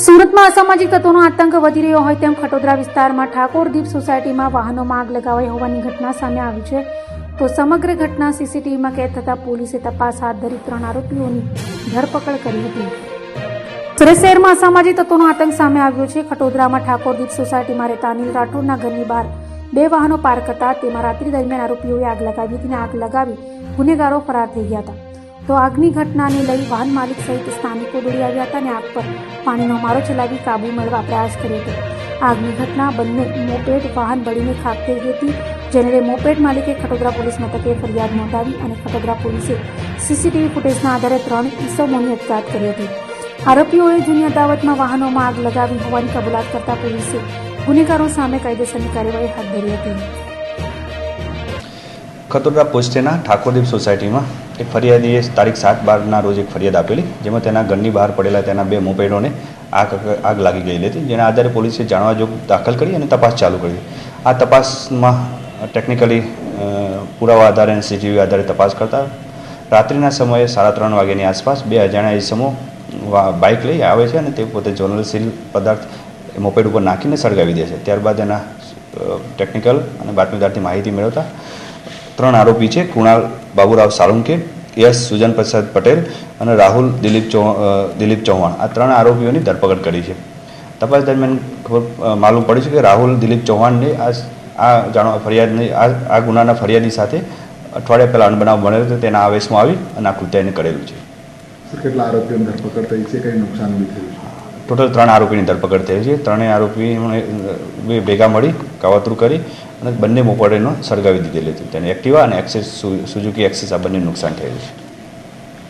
સુરતમાં અસામાજિક તત્વોનો આતંક વધી રહ્યો હોય તેમ ખટોદરા વિસ્તારમાં ઠાકોર દીપ સોસાયટીમાં વાહનોમાં આગ લગાવાઈ હોવાની ઘટના સામે આવી છે. તો સમગ્ર ઘટના સીસીટીવીમાં કેદ થતા પોલીસે તપાસ હાથ ધરી 3 આરોપીઓની ધરપકડ કરી હતી. સુરત શહેરમાં અસામાજિક તત્વોનો આતંક સામે આવ્યો છે. ખટોદરામાં ઠાકોર દીપ સોસાયટીમાં રહેતા અનિલ રાઠોડના ઘરની બહાર 2 વાહનો પાર્ક હતા. તેમાં રાત્રિ દરમિયાન આરોપીઓએ આગ લગાવી હતી અને આગ લગાવી ગુનેગારો ફરાર થઈ ગયા હતા. તો આગની ઘટનાને લઈ વાહન માલિક સહિત સ્થાનિકો દોડી આવ્યા હતા અને આગ પર પાણીનો મારો ચલાવી કાબુ મેળવવા પ્રયાસ કર્યો હતો. આગની ઘટના બંને મોપેડ વાહન બળીને ખાક થઈ ગઈ હતી, જેને લઈ મોપેડ માલિકે ખટોદરા પોલીસ મથકે ફરિયાદ નોંધાવી અને ખટોદરા પોલીસે સીસીટીવી ફૂટેજના આધારે 3 ઈસમોની અટકાયત કરી હતી. આરોપીઓએ જૂની અદાવતમાં વાહનોમાં આગ લગાવી હોવાની કબૂલાત કરતા પોલીસે ગુનેગારો સામે કાયદેસરની કાર્યવાહી હાથ ધરી હતી. ખટોદરા પોસ્ટેના ઠાકોરદીપ સોસાયટીમાં એક ફરિયાદીએ તારીખ 7/12ના રોજ એક ફરિયાદ આપેલી, જેમાં તેના ઘરની બહાર પડેલા તેના 2 મોપેડોને આગ લાગી ગયેલી હતી, જેના આધારે પોલીસે જાણવા જોગ દાખલ કરી અને તપાસ ચાલુ કરી. આ તપાસમાં ટેકનિકલી પુરાવા આધારે અને સીસીટીવી આધારે તપાસ કરતા રાત્રિના સમયે 3:30 વાગ્યાની આસપાસ 2 અજાણ્યા ઇસમો બાઇક લઈ આવે છે અને તે પોતે જ્વલનશીલ પદાર્થ મોપેડ ઉપર નાખીને સળગાવી દે છે. ત્યારબાદ એના ટેકનિકલ અને બાતમીદારથી માહિતી મેળવતા 3 આરોપી છે, કુણાલ બાબુરાવ સાળુંકે, યશ સુજન પ્રસાદ પટેલ અને રાહુલ દિલીપ ચૌહાણ. આ 3 આરોપીઓની ધરપકડ કરી છે. તપાસ દરમિયાન માલુમ પડ્યું છે કે રાહુલ દિલીપ ચૌહાણને આ ગુનાના ફરિયાદી સાથે અઠવાડિયા પહેલાં અણબનાવ બનેલો હતો, તેના આવેશમાં આવી અને આ કૃત્યને કરેલું છે. કેટલા આરોપીઓની ધરપકડ થઈ છે, કંઈ નુકસાન બી થયું છે? ટોટલ 3 આરોપીની ધરપકડ થઈ છે. 3 આરોપી ભેગા મળી કાવતરું કરી અને બંને મોપેડોને સળગાવી દીધેલી હતી. તેને એક્ટિવા અને સુઝુકી એક્સેસ આ બંને નુકસાન થયેલું છે.